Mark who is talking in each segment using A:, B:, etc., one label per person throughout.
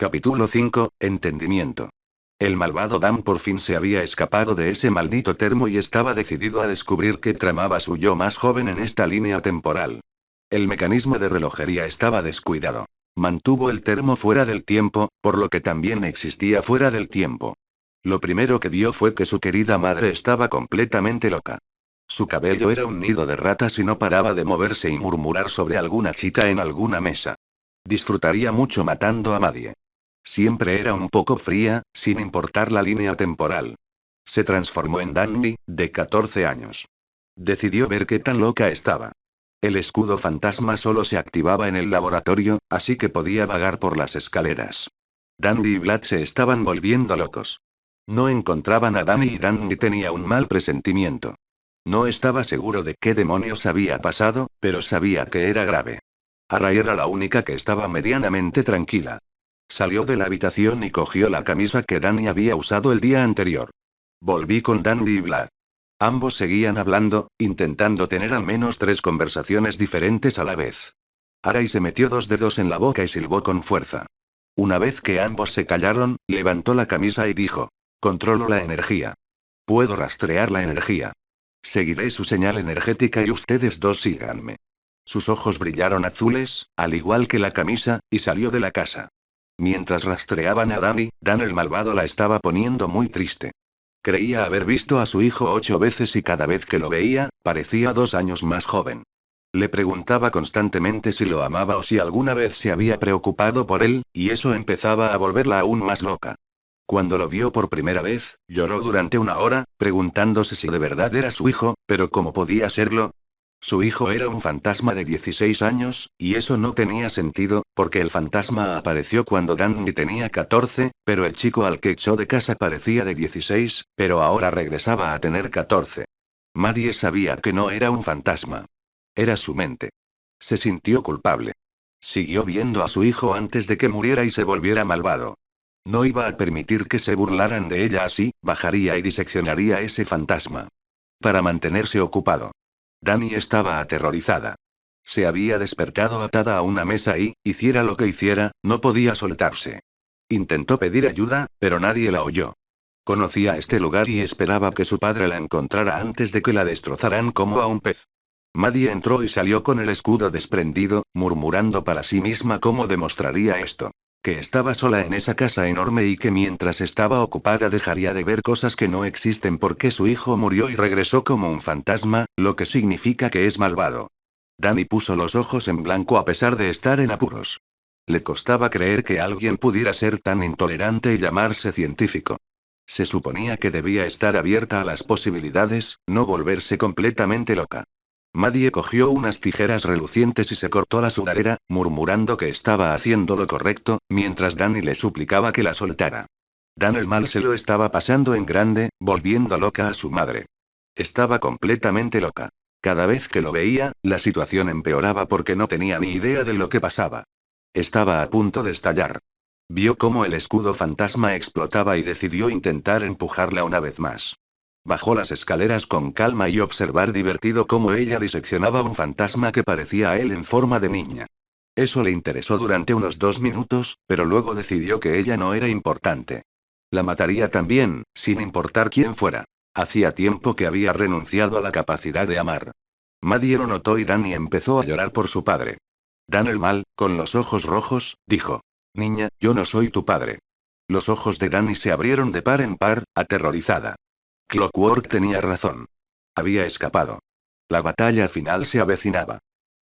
A: Capítulo 5, Entendimiento. El malvado Dan por fin se había escapado de ese maldito termo y estaba decidido a descubrir qué tramaba su yo más joven en esta línea temporal. El mecanismo de relojería estaba descuidado. Mantuvo el termo fuera del tiempo, por lo que también existía fuera del tiempo. Lo primero que vio fue que su querida madre estaba completamente loca. Su cabello era un nido de ratas y no paraba de moverse y murmurar sobre alguna chica en alguna mesa. Disfrutaría mucho matando a Maddie. Siempre era un poco fría, sin importar la línea temporal. Se transformó en Danny, de 14 años. Decidió ver qué tan loca estaba. El escudo fantasma solo se activaba en el laboratorio, así que podía vagar por las escaleras. Danny y Vlad se estaban volviendo locos. No encontraban a Danny y Danny tenía un mal presentimiento. No estaba seguro de qué demonios había pasado, pero sabía que era grave. Arai era la única que estaba medianamente tranquila. Salió de la habitación y cogió la camisa que Danny había usado el día anterior. Volví con Danny y Vlad. Ambos seguían hablando, intentando tener al menos 3 conversaciones diferentes a la vez. Arai se metió 2 dedos en la boca y silbó con fuerza. Una vez que ambos se callaron, levantó la camisa y dijo: controlo la energía. Puedo rastrear la energía. Seguiré su señal energética y ustedes dos síganme. Sus ojos brillaron azules, al igual que la camisa, y salió de la casa. Mientras rastreaban a Danny, Dan el malvado la estaba poniendo muy triste. Creía haber visto a su hijo 8 veces y cada vez que lo veía, parecía 2 años más joven. Le preguntaba constantemente si lo amaba o si alguna vez se había preocupado por él, y eso empezaba a volverla aún más loca. Cuando lo vio por primera vez, lloró durante 1 hora, preguntándose si de verdad era su hijo, pero ¿cómo podía serlo? Su hijo era un fantasma de 16 años, y eso no tenía sentido, porque el fantasma apareció cuando Danny tenía 14, pero el chico al que echó de casa parecía de 16, pero ahora regresaba a tener 14. Maddie sabía que no era un fantasma. Era su mente. Se sintió culpable. Siguió viendo a su hijo antes de que muriera y se volviera malvado. No iba a permitir que se burlaran de ella así, bajaría y diseccionaría ese fantasma. Para mantenerse ocupado. Danny estaba aterrorizada. Se había despertado atada a una mesa y, hiciera lo que hiciera, no podía soltarse. Intentó pedir ayuda, pero nadie la oyó. Conocía este lugar y esperaba que su padre la encontrara antes de que la destrozaran como a un pez. Maddie entró y salió con el escudo desprendido, murmurando para sí misma cómo demostraría esto. Que estaba sola en esa casa enorme y que mientras estaba ocupada dejaría de ver cosas que no existen porque su hijo murió y regresó como un fantasma, lo que significa que es malvado. Danny puso los ojos en blanco a pesar de estar en apuros. Le costaba creer que alguien pudiera ser tan intolerante y llamarse científico. Se suponía que debía estar abierta a las posibilidades, no volverse completamente loca. Maddie cogió unas tijeras relucientes y se cortó la sudadera, murmurando que estaba haciendo lo correcto, mientras Danny le suplicaba que la soltara. Dan el mal se lo estaba pasando en grande, volviendo loca a su madre. Estaba completamente loca. Cada vez que lo veía, la situación empeoraba porque no tenía ni idea de lo que pasaba. Estaba a punto de estallar. Vio cómo el escudo fantasma explotaba y decidió intentar empujarla una vez más. Bajó las escaleras con calma y observar divertido cómo ella diseccionaba un fantasma que parecía a él en forma de niña. Eso le interesó durante unos 2 minutos, pero luego decidió que ella no era importante. La mataría también, sin importar quién fuera. Hacía tiempo que había renunciado a la capacidad de amar. Maddie lo notó y Danny empezó a llorar por su padre. Dan el mal, con los ojos rojos, dijo: niña, yo no soy tu padre. Los ojos de Danny se abrieron de par en par, aterrorizada. Clockwork tenía razón. Había escapado. La batalla final se avecinaba.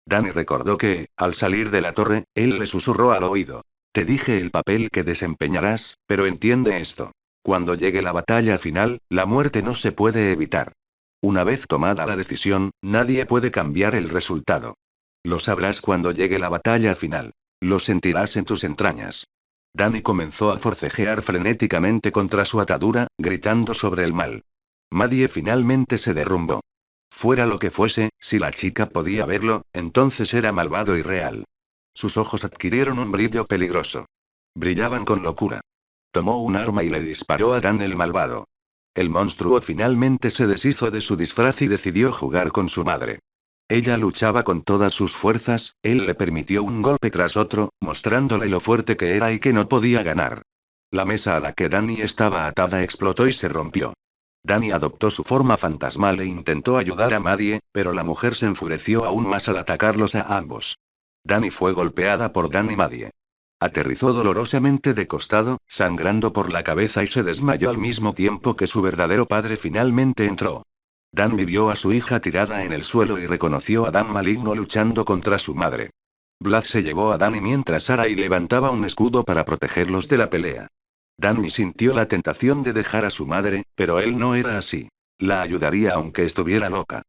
A: Danny recordó que, al salir de la torre, él le susurró al oído: te dije el papel que desempeñarás, pero entiende esto. Cuando llegue la batalla final, la muerte no se puede evitar. Una vez tomada la decisión, nadie puede cambiar el resultado. Lo sabrás cuando llegue la batalla final. Lo sentirás en tus entrañas. Danny comenzó a forcejear frenéticamente contra su atadura, gritando sobre el mal. Maddie finalmente se derrumbó. Fuera lo que fuese, si la chica podía verlo, entonces era malvado y real. Sus ojos adquirieron un brillo peligroso. Brillaban con locura. Tomó un arma y le disparó a Dan el malvado. El monstruo finalmente se deshizo de su disfraz y decidió jugar con su madre. Ella luchaba con todas sus fuerzas, él le permitió un golpe tras otro, mostrándole lo fuerte que era y que no podía ganar. La mesa a la que Danny estaba atada explotó y se rompió. Danny adoptó su forma fantasmal e intentó ayudar a Maddie, pero la mujer se enfureció aún más al atacarlos a ambos. Danny fue golpeada por Dan y Maddie. Aterrizó dolorosamente de costado, sangrando por la cabeza y se desmayó al mismo tiempo que su verdadero padre finalmente entró. Dan vio a su hija tirada en el suelo y reconoció a Dan maligno luchando contra su madre. Vlad se llevó a Danny mientras Sarai levantaba un escudo para protegerlos de la pelea. Danny sintió la tentación de dejar a su madre, pero él no era así. La ayudaría aunque estuviera loca.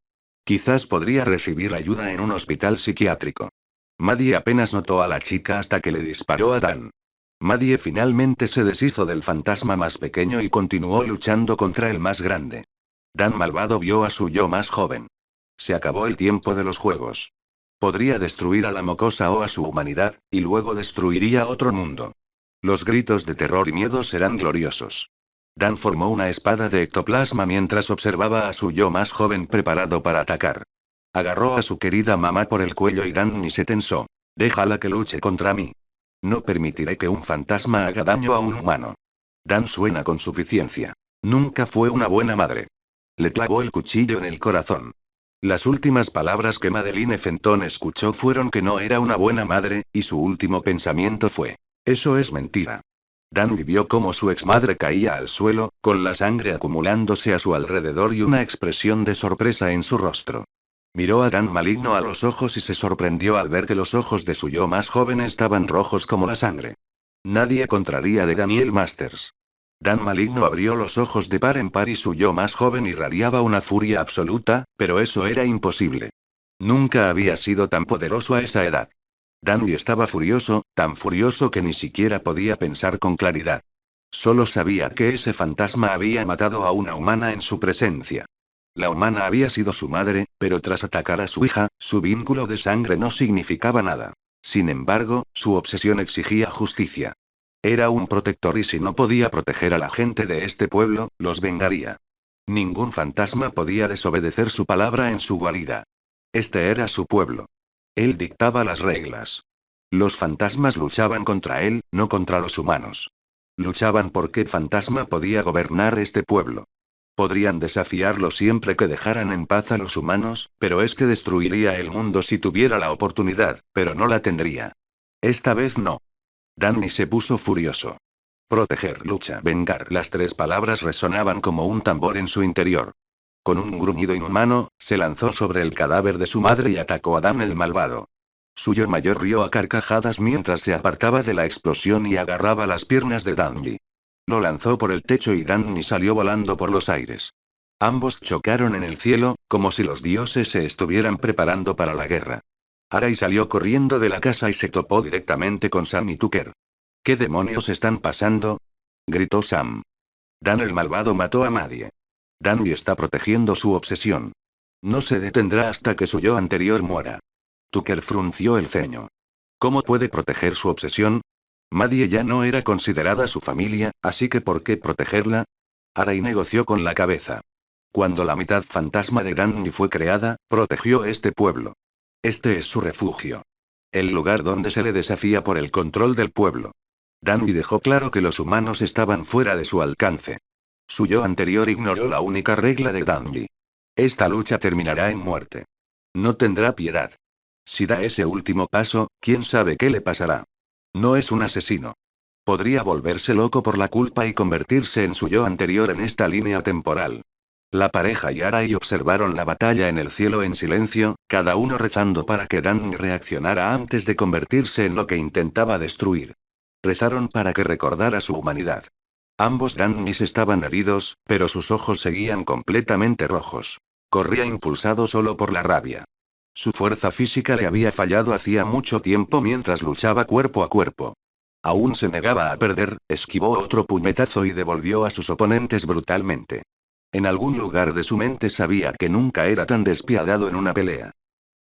A: Quizás podría recibir ayuda en un hospital psiquiátrico. Maddie apenas notó a la chica hasta que le disparó a Dan. Maddie finalmente se deshizo del fantasma más pequeño y continuó luchando contra el más grande. Dan malvado vio a su yo más joven. Se acabó el tiempo de los juegos. Podría destruir a la mocosa o a su humanidad, y luego destruiría otro mundo. Los gritos de terror y miedo serán gloriosos. Dan formó una espada de ectoplasma mientras observaba a su yo más joven preparado para atacar. Agarró a su querida mamá por el cuello y Danny se tensó. Déjala que luche contra mí. No permitiré que un fantasma haga daño a un humano. Dan suena con suficiencia. Nunca fue una buena madre. Le clavó el cuchillo en el corazón. Las últimas palabras que Madeline Fenton escuchó fueron que no era una buena madre, y su último pensamiento fue: eso es mentira. Dan vio cómo su exmadre caía al suelo, con la sangre acumulándose a su alrededor y una expresión de sorpresa en su rostro. Miró a Dan maligno a los ojos y se sorprendió al ver que los ojos de su yo más joven estaban rojos como la sangre. Nadie contraría de Daniel Masters. Dan maligno abrió los ojos de par en par y su yo más joven irradiaba una furia absoluta, pero eso era imposible. Nunca había sido tan poderoso a esa edad. Danny estaba furioso, tan furioso que ni siquiera podía pensar con claridad. Solo sabía que ese fantasma había matado a una humana en su presencia. La humana había sido su madre, pero tras atacar a su hija, su vínculo de sangre no significaba nada. Sin embargo, su obsesión exigía justicia. Era un protector y si no podía proteger a la gente de este pueblo, los vengaría. Ningún fantasma podía desobedecer su palabra en su guarida. Este era su pueblo. Él dictaba las reglas. Los fantasmas luchaban contra él, no contra los humanos. Luchaban por qué fantasma podía gobernar este pueblo. Podrían desafiarlo siempre que dejaran en paz a los humanos, pero este destruiría el mundo si tuviera la oportunidad, pero no la tendría. Esta vez no. Danny se puso furioso. Proteger, lucha, vengar. Las tres palabras resonaban como un tambor en su interior. Con un gruñido inhumano, se lanzó sobre el cadáver de su madre y atacó a Dan el malvado. Su yo mayor rió a carcajadas mientras se apartaba de la explosión y agarraba las piernas de Danny. Lo lanzó por el techo y Danny salió volando por los aires. Ambos chocaron en el cielo, como si los dioses se estuvieran preparando para la guerra. Arai salió corriendo de la casa y se topó directamente con Sam y Tucker. ¿Qué demonios están pasando?, gritó Sam. Dan el malvado mató a Maddie. Danny está protegiendo su obsesión. No se detendrá hasta que su yo anterior muera. Tucker frunció el ceño. ¿Cómo puede proteger su obsesión? Maddie ya no era considerada su familia, así que ¿por qué protegerla? Arai negoció con la cabeza. Cuando la mitad fantasma de Danny fue creada, protegió este pueblo. Este es su refugio. El lugar donde se le desafía por el control del pueblo. Danny dejó claro que los humanos estaban fuera de su alcance. Su yo anterior ignoró la única regla de Danny. Esta lucha terminará en muerte. No tendrá piedad. Si da ese último paso, quién sabe qué le pasará. No es un asesino. Podría volverse loco por la culpa y convertirse en su yo anterior en esta línea temporal. La pareja y Arai observaron la batalla en el cielo en silencio, cada uno rezando para que Danny reaccionara antes de convertirse en lo que intentaba destruir. Rezaron para que recordara su humanidad. Ambos Dannys estaban heridos, pero sus ojos seguían completamente rojos. Corría impulsado solo por la rabia. Su fuerza física le había fallado hacía mucho tiempo mientras luchaba cuerpo a cuerpo. Aún se negaba a perder, esquivó otro puñetazo y devolvió a sus oponentes brutalmente. En algún lugar de su mente sabía que nunca era tan despiadado en una pelea.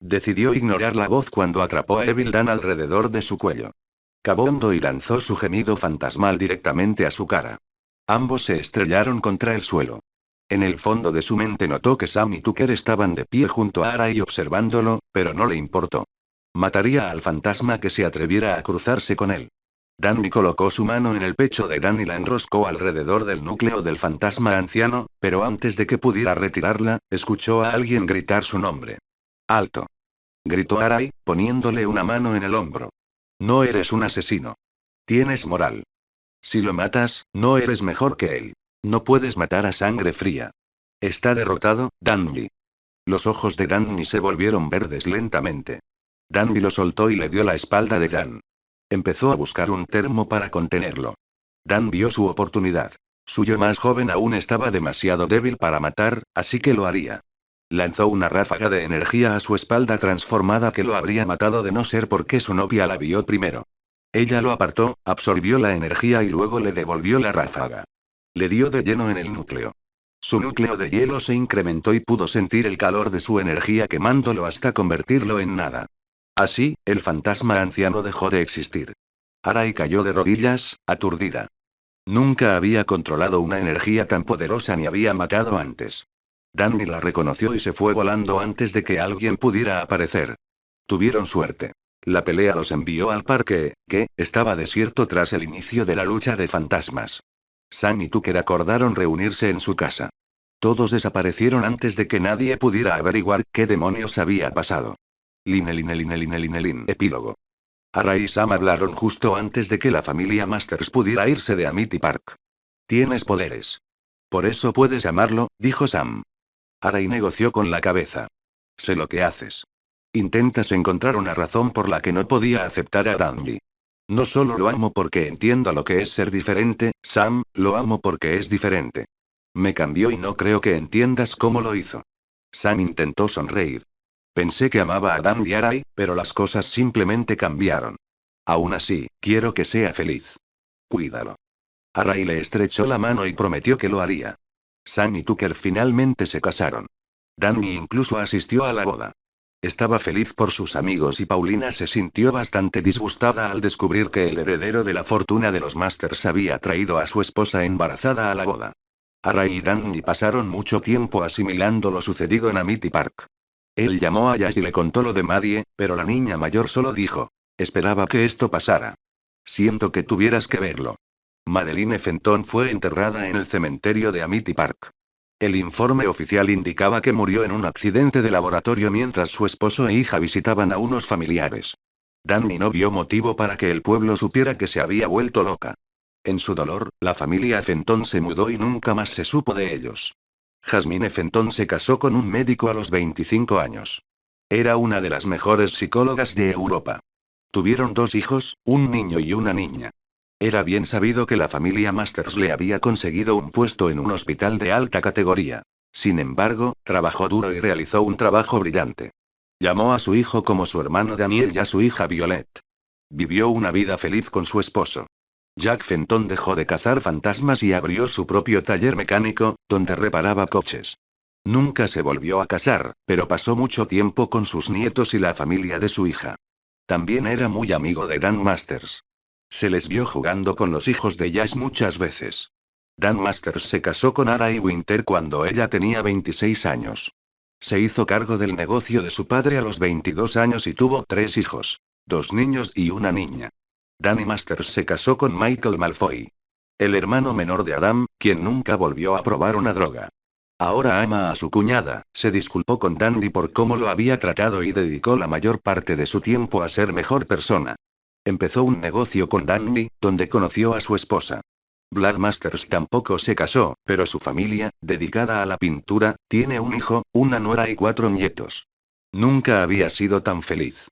A: Decidió ignorar la voz cuando atrapó a Evil Dan alrededor de su cuello. Cavó hondo y lanzó su gemido fantasmal directamente a su cara. Ambos se estrellaron contra el suelo. En el fondo de su mente notó que Sam y Tucker estaban de pie junto a Arai observándolo, pero no le importó. Mataría al fantasma que se atreviera a cruzarse con él. Danny colocó su mano en el pecho de Dan y la enroscó alrededor del núcleo del fantasma anciano, pero antes de que pudiera retirarla, escuchó a alguien gritar su nombre. ¡Alto! Gritó Arai, poniéndole una mano en el hombro. No eres un asesino. Tienes moral. Si lo matas, no eres mejor que él. No puedes matar a sangre fría. Está derrotado, Danny. Los ojos de Danny se volvieron verdes lentamente. Danny lo soltó y le dio la espalda de Dan. Empezó a buscar un termo para contenerlo. Dan vio su oportunidad. Su yo más joven aún estaba demasiado débil para matar, así que lo haría. Lanzó una ráfaga de energía a su espalda transformada que lo habría matado de no ser porque su novia la vio primero. Ella lo apartó, absorbió la energía y luego le devolvió la ráfaga. Le dio de lleno en el núcleo. Su núcleo de hielo se incrementó y pudo sentir el calor de su energía quemándolo hasta convertirlo en nada. Así, el fantasma anciano dejó de existir. Arai cayó de rodillas, aturdida. Nunca había controlado una energía tan poderosa ni había matado antes. Danny la reconoció y se fue volando antes de que alguien pudiera aparecer. Tuvieron suerte. La pelea los envió al parque, que estaba desierto tras el inicio de la lucha de fantasmas. Sam y Tucker acordaron reunirse en su casa. Todos desaparecieron antes de que nadie pudiera averiguar qué demonios había pasado. Epílogo. Arai y Sam hablaron justo antes de que la familia Masters pudiera irse de Amity Park. Tienes poderes. Por eso puedes amarlo, dijo Sam. Arai negoció con la cabeza. Sé lo que haces. Intentas encontrar una razón por la que no podía aceptar a Danny. No solo lo amo porque entiendo lo que es ser diferente, Sam, lo amo porque es diferente. Me cambió y no creo que entiendas cómo lo hizo. Sam intentó sonreír. Pensé que amaba a Dan y Arai, pero las cosas simplemente cambiaron. Aún así, quiero que sea feliz. Cuídalo. Arai le estrechó la mano y prometió que lo haría. Sam y Tucker finalmente se casaron. Danny incluso asistió a la boda. Estaba feliz por sus amigos y Paulina se sintió bastante disgustada al descubrir que el heredero de la fortuna de los Masters había traído a su esposa embarazada a la boda. Arai y Danny pasaron mucho tiempo asimilando lo sucedido en Amity Park. Él llamó a Jazz y le contó lo de Maddie, pero la niña mayor solo dijo: esperaba que esto pasara. Siento que tuvieras que verlo. Madeline Fenton fue enterrada en el cementerio de Amity Park. El informe oficial indicaba que murió en un accidente de laboratorio mientras su esposo e hija visitaban a unos familiares. Danny no vio motivo para que el pueblo supiera que se había vuelto loca. En su dolor, la familia Fenton se mudó y nunca más se supo de ellos. Jasmine Fenton se casó con un médico a los 25 años. Era una de las mejores psicólogas de Europa. Tuvieron 2 hijos, un niño y una niña. Era bien sabido que la familia Masters le había conseguido un puesto en un hospital de alta categoría. Sin embargo, trabajó duro y realizó un trabajo brillante. Llamó a su hijo como su hermano Daniel y a su hija Violet. Vivió una vida feliz con su esposo. Jack Fenton dejó de cazar fantasmas y abrió su propio taller mecánico, donde reparaba coches. Nunca se volvió a casar, pero pasó mucho tiempo con sus nietos y la familia de su hija. También era muy amigo de Dan Masters. Se les vio jugando con los hijos de Jazz muchas veces. Dan Masters se casó con Arai Winter cuando ella tenía 26 años. Se hizo cargo del negocio de su padre a los 22 años y tuvo 3 hijos, 2 niños y una niña. Danny Masters se casó con Michael Malfoy, el hermano menor de Adam, quien nunca volvió a probar una droga. Ahora ama a su cuñada, se disculpó con Danny por cómo lo había tratado y dedicó la mayor parte de su tiempo a ser mejor persona. Empezó un negocio con Danny, donde conoció a su esposa. Vlad Masters tampoco se casó, pero su familia, dedicada a la pintura, tiene un hijo, una nuera y 4 nietos. Nunca había sido tan feliz.